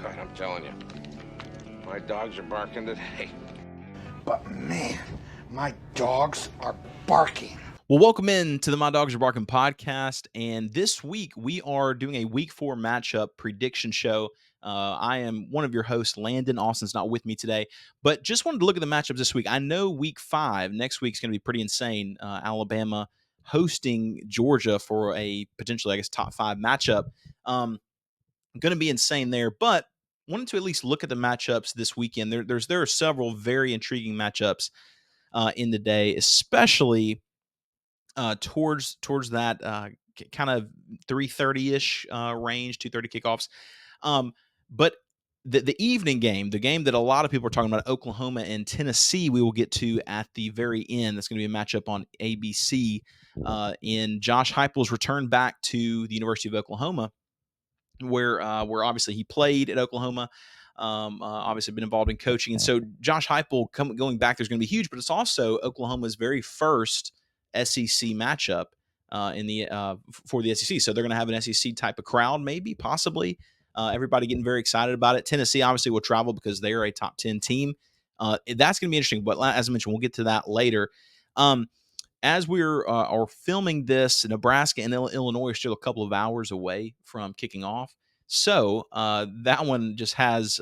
God, I'm telling you, my dogs are barking today. But man, my dogs are barking. Well, welcome in to the My Dogs Are Barking podcast. And this week, we are doing a week 4 matchup prediction show. I am one of your hosts, Landon. Austin's not with me today, but just wanted to look at the matchups this week. I know week 5, next week's going to be pretty insane. Alabama hosting Georgia for a potentially, I guess, top 5 matchup. Going to be insane there, but wanted to at least look at the matchups this weekend. There are several very intriguing matchups in the day, especially towards that kind of 3:30-ish range, 2:30 kickoffs. But the evening game, the game that a lot of people are talking about, Oklahoma and Tennessee, we will get to at the very end. That's going to be a matchup on ABC in Josh Heupel's return back to the University of Oklahoma, where obviously he played at Oklahoma. Obviously been involved in coaching. And so Josh Heupel going back there is going to be huge, but it's also Oklahoma's very first SEC matchup for the SEC. So they're going to have an SEC type of crowd, maybe, possibly. Everybody getting very excited about it. Tennessee obviously will travel because they are a top 10 team. That's going to be interesting. But as I mentioned, we'll get to that later. As we're are filming this, Nebraska and Illinois are still a couple of hours away from kicking off. So that one just has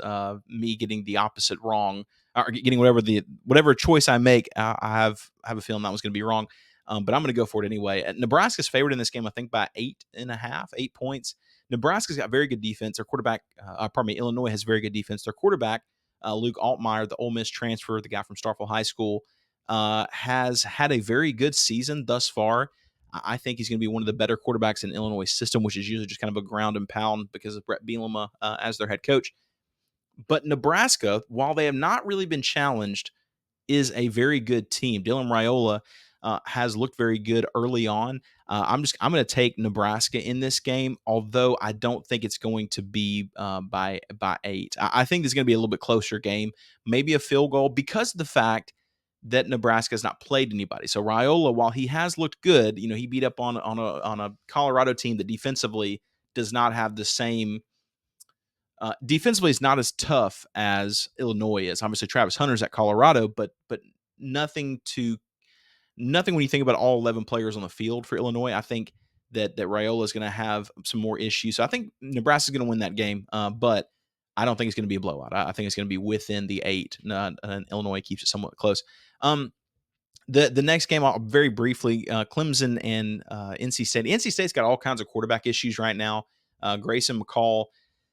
me getting the opposite wrong, or getting whatever choice I make. I have a feeling that was going to be wrong, but I'm going to go for it anyway. Nebraska's favored in this game, I think, by 8.5, 8 points. Nebraska's got very good defense. Their quarterback, Illinois has very good defense. Their quarterback, Luke Altmaier, the Ole Miss transfer, the guy from Starkville High School, has had a very good season thus far. I think he's going to be one of the better quarterbacks in Illinois system, which is usually just kind of a ground and pound because of Brett Bielema as their head coach. But Nebraska, while they have not really been challenged, is a very good team. Dylan Raiola has looked very good early on. I'm going to take Nebraska in this game, although I don't think it's going to be by 8. I think it's going to be a little bit closer game, maybe a field goal, because of the fact that Nebraska has not played anybody. So Raiola, while he has looked good, he beat up on a Colorado team that defensively does not have the same. Defensively, is not as tough as Illinois is. Obviously, Travis Hunter's at Colorado, but nothing when you think about all 11 players on the field for Illinois. I think that Raiola is going to have some more issues. So I think Nebraska is going to win that game, but I don't think it's going to be a blowout. I think it's going to be within the 8. And Illinois keeps it somewhat close. The next game, I'll very briefly, Clemson and NC State. NC State's got all kinds of quarterback issues right now. Grayson McCall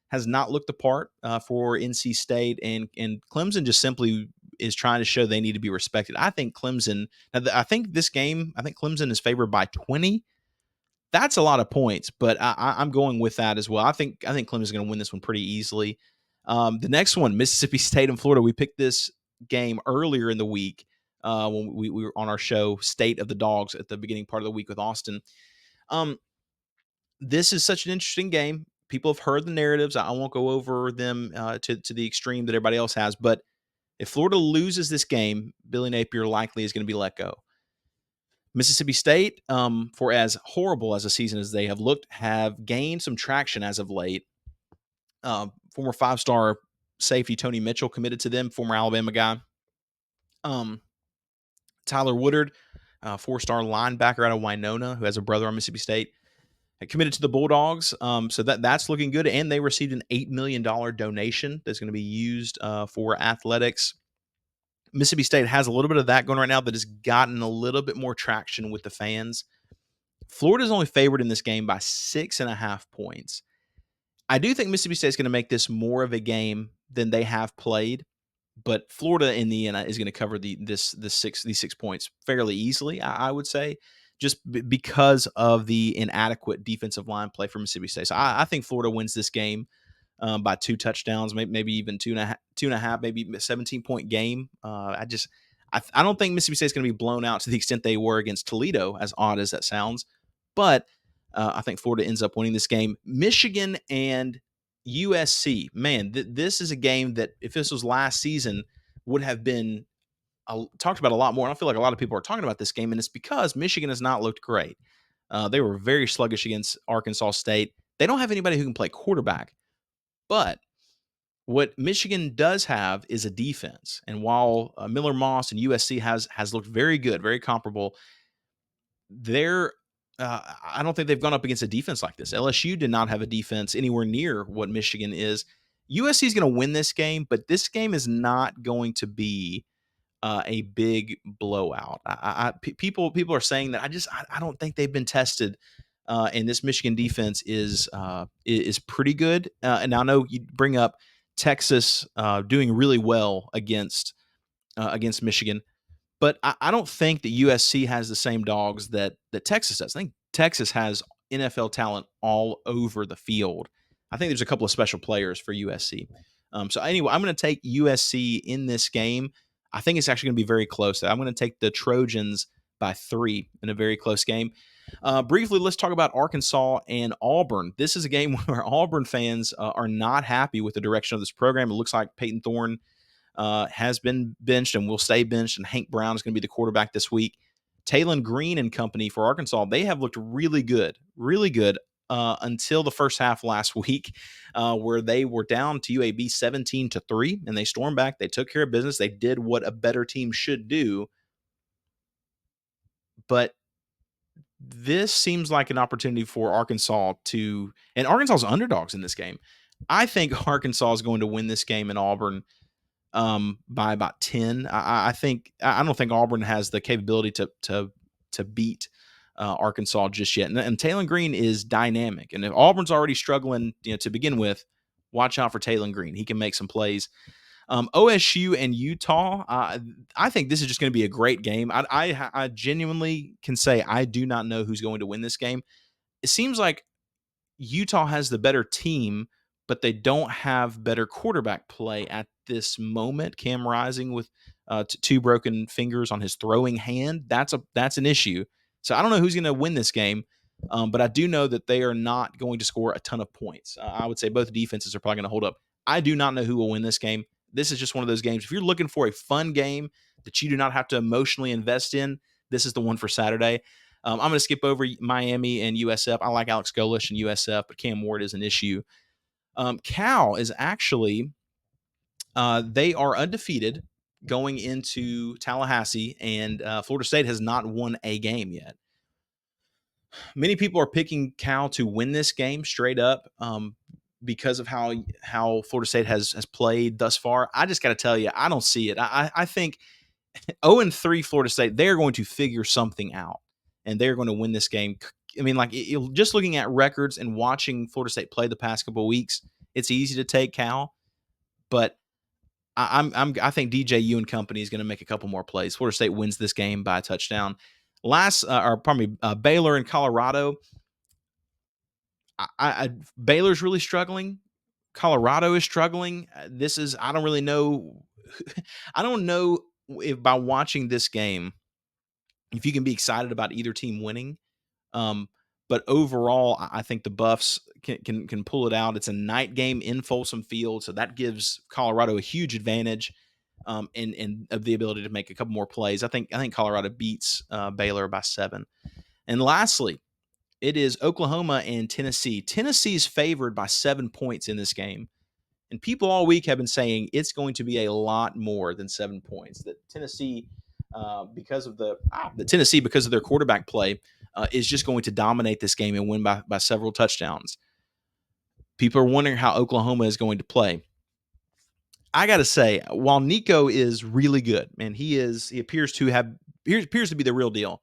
has not looked the part for NC State, and Clemson just simply is trying to show they need to be respected. I think Clemson. I think Clemson is favored by 20. That's a lot of points, but I'm going with that as well. I think Clemson is going to win this one pretty easily. The next one, Mississippi State and Florida. We picked this game earlier in the week when we were on our show, State of the Dogs, at the beginning part of the week with Austin. This is such an interesting game. People have heard the narratives. I won't go over them to the extreme that everybody else has. But if Florida loses this game, Billy Napier likely is going to be let go. Mississippi State, for as horrible as a season as they have looked, have gained some traction as of late. Former 5-star safety Tony Mitchell committed to them, former Alabama guy. Tyler Woodard, 4-star linebacker out of Winona, who has a brother on Mississippi State, committed to the Bulldogs. So that's looking good. And they received an $8 million donation that's going to be used for athletics. Mississippi State has a little bit of that going right now that has gotten a little bit more traction with the fans. Florida's only favored in this game by 6.5 points. I do think Mississippi State is going to make this more of a game than they have played, but Florida in the end is going to cover these 6 points fairly easily, I would say, just because of the inadequate defensive line play for Mississippi State. So I think Florida wins this game by 2 touchdowns, maybe even 2.5, maybe a 17-point game. I don't think Mississippi State is going to be blown out to the extent they were against Toledo, as odd as that sounds. But I think Florida ends up winning this game. Michigan and USC, man, this is a game that if this was last season would have been talked about a lot more. And I feel like a lot of people are talking about this game, and it's because Michigan has not looked great. They were very sluggish against Arkansas State. They don't have anybody who can play quarterback, but What Michigan does have is a defense, and while Miller Moss and USC has looked very good, very comparable, they're I don't think they've gone up against a defense like this. LSU did not have a defense anywhere near what Michigan is. USC is going to win this game, but this game is not going to be a big blowout. People are saying that. I don't think they've been tested, and this Michigan defense is pretty good. And I know you bring up Texas doing really well against Michigan, but I don't think that USC has the same dogs that Texas does. I think Texas has NFL talent all over the field. I think there's a couple of special players for USC. So anyway, I'm going to take USC in this game. I think it's actually going to be very close. I'm going to take the Trojans by 3 in a very close game. Briefly, let's talk about Arkansas and Auburn. This is a game where Auburn fans are not happy with the direction of this program. It looks like Peyton Thorne has been benched and will stay benched, and Hank Brown is going to be the quarterback this week. Talon Green and company for Arkansas, they have looked really good until the first half last week, where they were down to UAB 17-3, and they stormed back. They took care of business. They did what a better team should do. But this seems like an opportunity for Arkansas and Arkansas's underdogs in this game. I think Arkansas is going to win this game in Auburn by about 10. I don't think Auburn has the capability to beat Arkansas just yet. And Talon Green is dynamic. And if Auburn's already struggling, to begin with, watch out for Talon Green. He can make some plays. OSU and Utah, I think this is just going to be a great game. I genuinely can say I do not know who's going to win this game. It seems like Utah has the better team, but they don't have better quarterback play at this moment. Cam Rising with 2 broken fingers on his throwing hand, that's an issue. So I don't know who's going to win this game, but I do know that they are not going to score a ton of points. I would say both defenses are probably going to hold up. I do not know who will win this game. This is just one of those games. If you're looking for a fun game that you do not have to emotionally invest in, this is the one for Saturday. I'm going to skip over Miami and USF. I like Alex Golish and USF, but Cam Ward is an issue. Cal is actually, they are undefeated going into Tallahassee, and Florida State has not won a game yet. Many people are picking Cal to win this game straight up because of how Florida State has played thus far. I just got to tell you, I don't see it. I think 0-3 Florida State, they're going to figure something out, and they're going to win this game. I mean, just looking at records and watching Florida State play the past couple of weeks, it's easy to take Cal, but I think DJU and company is going to make a couple more plays. Florida State wins this game by a touchdown. Baylor and Colorado. Baylor's really struggling. Colorado is struggling. I don't really know. I don't know if by watching this game, if you can be excited about either team winning. But overall, I think the Buffs can pull it out. It's a night game in Folsom Field, so that gives Colorado a huge advantage, and of the ability to make a couple more plays. I think Colorado beats Baylor by 7. And lastly, it is Oklahoma and Tennessee. Tennessee is favored by 7 points in this game. And people all week have been saying it's going to be a lot more than 7 points. That Tennessee, because of their quarterback play, is just going to dominate this game and win by several touchdowns. People are wondering how Oklahoma is going to play. I got to say, while Nico is really good, and he appears to be the real deal,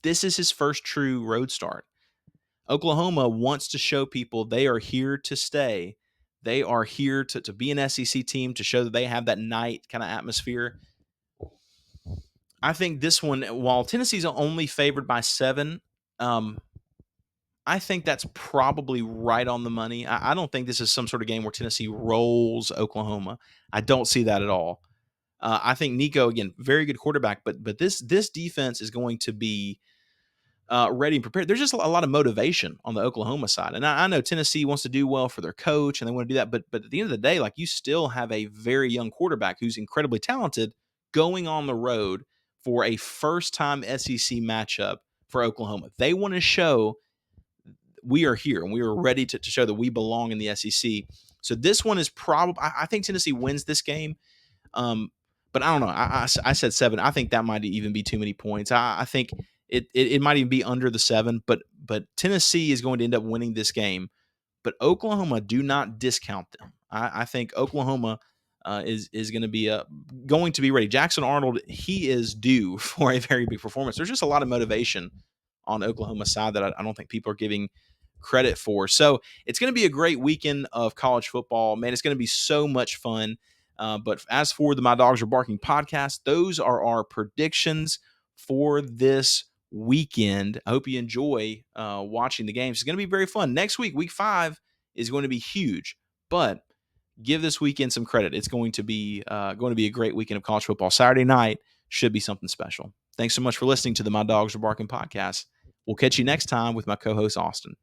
this is his first true road start. Oklahoma wants to show people they are here to stay. They are here to be an SEC team, to show that they have that night kind of atmosphere. I think this one, while Tennessee's only favored by 7, I think that's probably right on the money. I don't think this is some sort of game where Tennessee rolls Oklahoma. I don't see that at all. I think Nico, again, very good quarterback, but this defense is going to be ready and prepared. There's just a lot of motivation on the Oklahoma side. And I know Tennessee wants to do well for their coach and they want to do that. But at the end of the day, you still have a very young quarterback who's incredibly talented going on the road for a first-time SEC matchup for Oklahoma. They want to show we are here and we are ready to show that we belong in the SEC. So this one is probably, I think Tennessee wins this game. But I don't know. I said 7. I think that might even be too many points. I think it might even be under the 7. But Tennessee is going to end up winning this game. But Oklahoma, do not discount them. I think Oklahoma is going to be ready. Jackson Arnold, he is due for a very big performance. There's just a lot of motivation on Oklahoma's side that I don't think people are giving credit for. So it's going to be a great weekend of college football. Man, it's going to be so much fun. But as for the My Dogs Are Barking podcast, those are our predictions for this weekend. I hope you enjoy watching the games. It's going to be very fun. Next week, week 5, is going to be huge. But give this weekend some credit. It's going to be a great weekend of college football. Saturday night should be something special. Thanks so much for listening to the My Dogs Are Barking podcast. We'll catch you next time with my co-host, Austin.